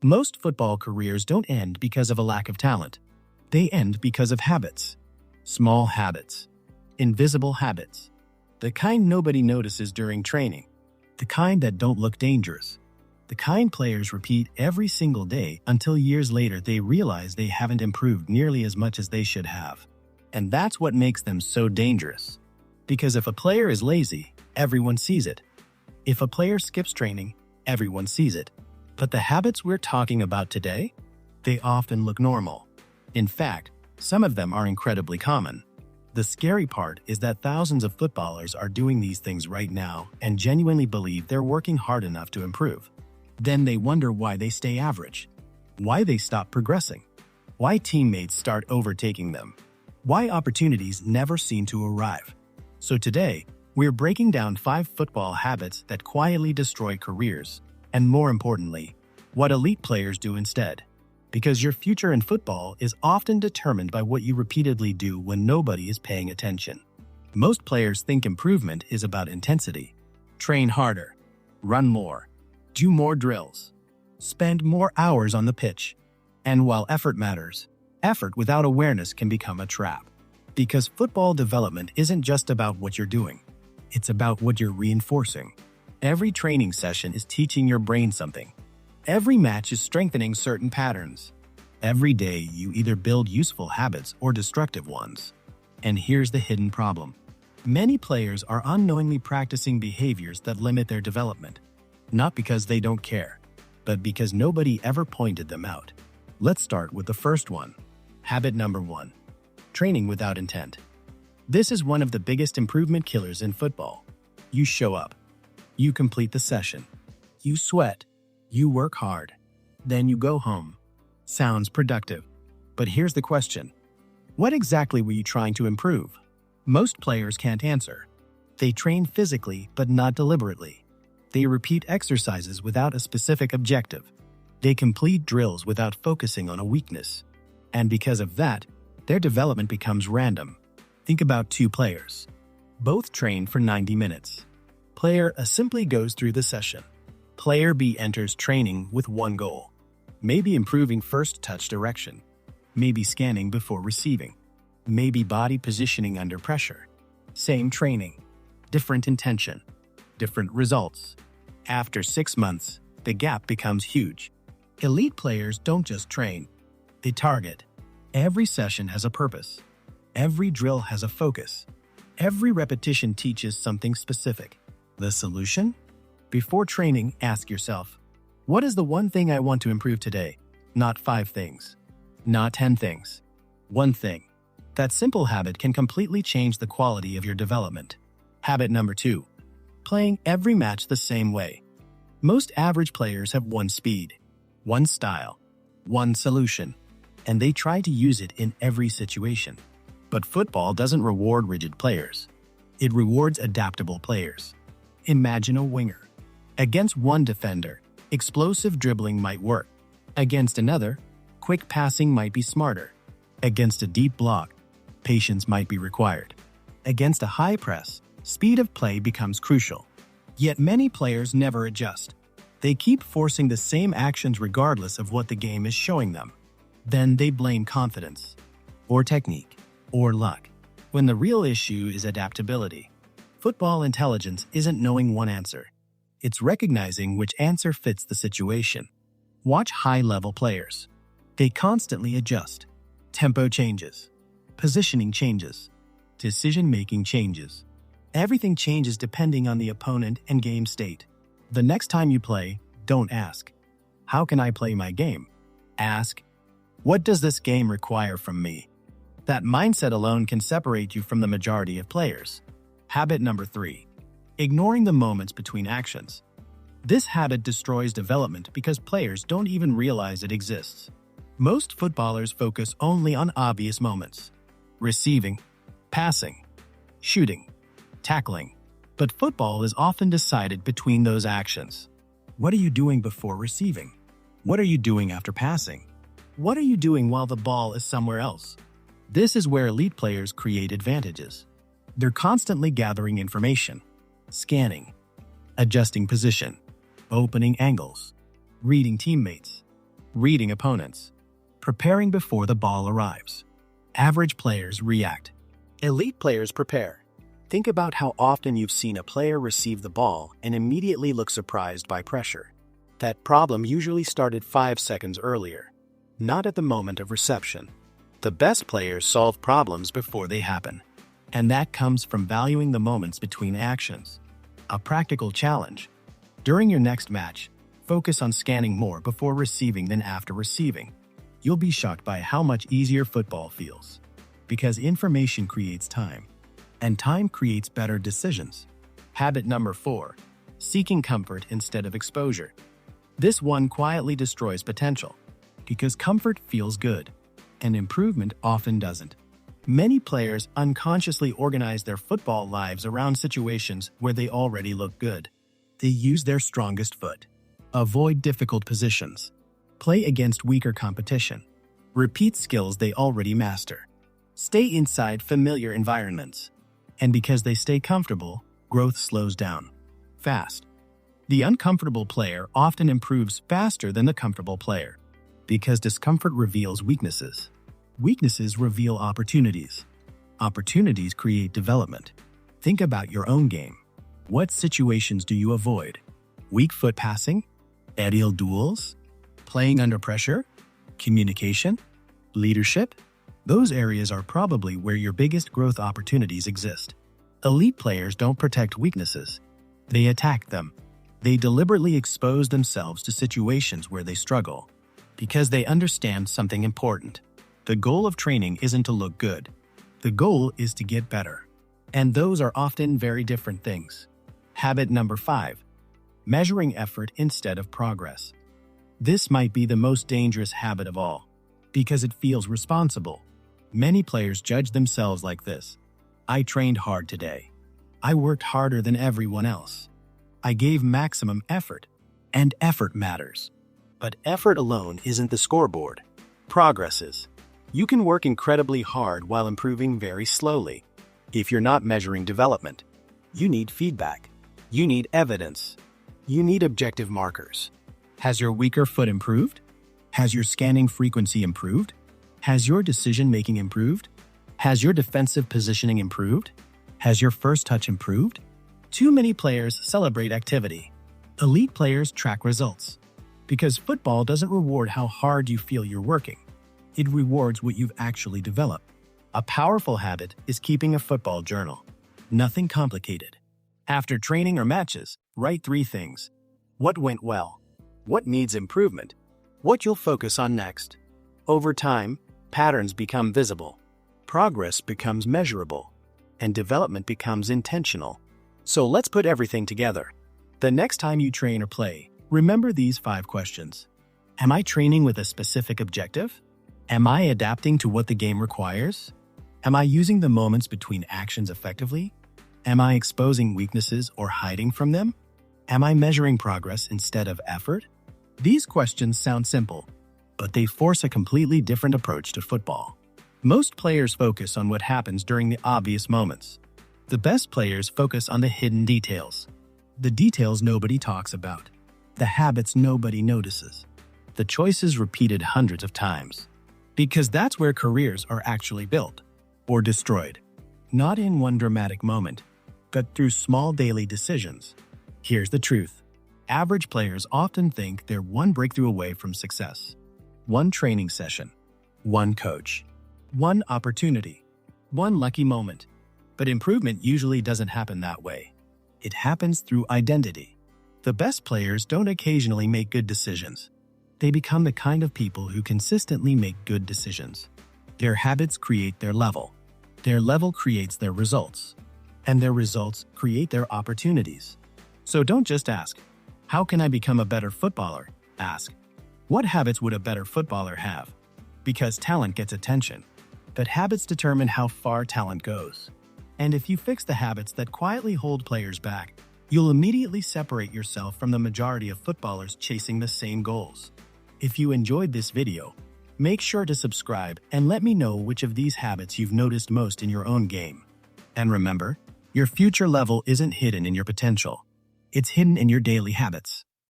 Most football careers don't end because of a lack of talent. They end because of habits. Small habits. Invisible habits. The kind nobody notices during training. The kind that don't look dangerous. The kind players repeat every single day until years later they realize they haven't improved nearly as much as they should have. And that's what makes them so dangerous. Because if a player is lazy, everyone sees it. If a player skips training, everyone sees it. But the habits we're talking about today, they often look normal. In fact, some of them are incredibly common. The scary part is that thousands of footballers are doing these things right now and genuinely believe they're working hard enough to improve. Then they wonder why they stay average, why they stop progressing, why teammates start overtaking them, why opportunities never seem to arrive. So today, we're breaking down 5 football habits that quietly destroy careers, and more importantly, what elite players do instead. Because your future in football is often determined by what you repeatedly do when nobody is paying attention. Most players think improvement is about intensity. Train harder, run more, do more drills, spend more hours on the pitch. And while effort matters, effort without awareness can become a trap. Because football development isn't just about what you're doing. It's about what you're reinforcing. Every training session is teaching your brain something. Every match is strengthening certain patterns. Every day you either build useful habits or destructive ones. And here's the hidden problem. Many players are unknowingly practicing behaviors that limit their development. Not because they don't care, but because nobody ever pointed them out. Let's start with the first one. Habit number 1. Training without intent. This is one of the biggest improvement killers in football. You show up. You complete the session. You sweat. You work hard. Then you go home. Sounds productive. But here's the question. What exactly were you trying to improve? Most players can't answer. They train physically, but not deliberately. They repeat exercises without a specific objective. They complete drills without focusing on a weakness. And because of that, their development becomes random. Think about 2 players. Both train for 90 minutes. Player A simply goes through the session. Player B enters training with one goal. Maybe improving first touch direction. Maybe scanning before receiving. Maybe body positioning under pressure. Same training. Different intention. Different results. After 6 months, the gap becomes huge. Elite players don't just train. They target. Every session has a purpose. Every drill has a focus. Every repetition teaches something specific. The solution? Before training, ask yourself, what is the one thing I want to improve today? Not 5 things. Not 10 things. One thing. That simple habit can completely change the quality of your development. Habit number 2. Playing every match the same way. Most average players have one speed, one style, one solution, and they try to use it in every situation. But football doesn't reward rigid players. It rewards adaptable players. Imagine a winger. Against one defender, explosive dribbling might work. Against another, quick passing might be smarter. Against a deep block, patience might be required. Against a high press, speed of play becomes crucial. Yet many players never adjust. They keep forcing the same actions regardless of what the game is showing them. Then they blame confidence, or technique, or luck, when the real issue is adaptability. Football intelligence isn't knowing one answer. It's recognizing which answer fits the situation. Watch high-level players. They constantly adjust. Tempo changes. Positioning changes. Decision-making changes. Everything changes depending on the opponent and game state. The next time you play, don't ask, how can I play my game? Ask, what does this game require from me? That mindset alone can separate you from the majority of players. Habit number 3. Ignoring the moments between actions. This habit destroys development because players don't even realize it exists. Most footballers focus only on obvious moments. Receiving, passing, shooting, tackling. But football is often decided between those actions. What are you doing before receiving? What are you doing after passing? What are you doing while the ball is somewhere else? This is where elite players create advantages. They're constantly gathering information, scanning, adjusting position, opening angles, reading teammates. reading opponents, preparing before the ball arrives. Average players react. Elite players prepare. Think about how often you've seen a player receive the ball and immediately look surprised by pressure. That problem usually started 5 seconds earlier, not at the moment of reception. The best players solve problems before they happen, and that comes from valuing the moments between actions. A practical challenge. During your next match, focus on scanning more before receiving than after receiving. You'll be shocked by how much easier football feels, because information creates time, and time creates better decisions. Habit number 4, seeking comfort instead of exposure. This one quietly destroys potential, because comfort feels good, and improvement often doesn't. Many players unconsciously organize their football lives around situations where they already look good. They use their strongest foot, avoid difficult positions, play against weaker competition, repeat skills they already master, stay inside familiar environments, and because they stay comfortable, growth slows down fast. The uncomfortable player often improves faster than the comfortable player, because discomfort reveals weaknesses. Weaknesses reveal opportunities. Opportunities create development. Think about your own game. What situations do you avoid? Weak foot passing? Aerial duels? Playing under pressure? Communication? Leadership? Those areas are probably where your biggest growth opportunities exist. Elite players don't protect weaknesses. They attack them. They deliberately expose themselves to situations where they struggle, because they understand something important. The goal of training isn't to look good. The goal is to get better. And those are often very different things. Habit number 5, measuring effort instead of progress. This might be the most dangerous habit of all, because it feels responsible. Many players judge themselves like this. I trained hard today. I worked harder than everyone else. I gave maximum effort, and effort matters. But effort alone isn't the scoreboard. Progress is. You can work incredibly hard while improving very slowly. If you're not measuring development, you need feedback. You need evidence. You need objective markers. Has your weaker foot improved? Has your scanning frequency improved? Has your decision-making improved? Has your defensive positioning improved? Has your first touch improved? Too many players celebrate activity. Elite players track results. Because football doesn't reward how hard you feel you're working. It rewards what you've actually developed. A powerful habit is keeping a football journal. Nothing complicated. After training or matches, write 3 things. What went well? What needs improvement? What you'll focus on next. Over time, patterns become visible. Progress becomes measurable. And development becomes intentional. So let's put everything together. The next time you train or play, remember these 5 questions. Am I training with a specific objective? Am I adapting to what the game requires? Am I using the moments between actions effectively? Am I exposing weaknesses or hiding from them? Am I measuring progress instead of effort? These questions sound simple, but they force a completely different approach to football. Most players focus on what happens during the obvious moments. The best players focus on the hidden details. The details nobody talks about. The habits nobody notices. The choices repeated hundreds of times. Because that's where careers are actually built or destroyed. Not in one dramatic moment, but through small daily decisions. Here's the truth. Average players often think they're one breakthrough away from success. One training session. One coach. One opportunity. One lucky moment. But improvement usually doesn't happen that way. It happens through identity. The best players don't occasionally make good decisions. They become the kind of people who consistently make good decisions. Their habits create their level. Their level creates their results. And their results create their opportunities. So don't just ask, how can I become a better footballer? Ask, what habits would a better footballer have? Because talent gets attention, but habits determine how far talent goes. And if you fix the habits that quietly hold players back, you'll immediately separate yourself from the majority of footballers chasing the same goals. If you enjoyed this video, make sure to subscribe and let me know which of these habits you've noticed most in your own game. And remember, your future level isn't hidden in your potential. It's hidden in your daily habits.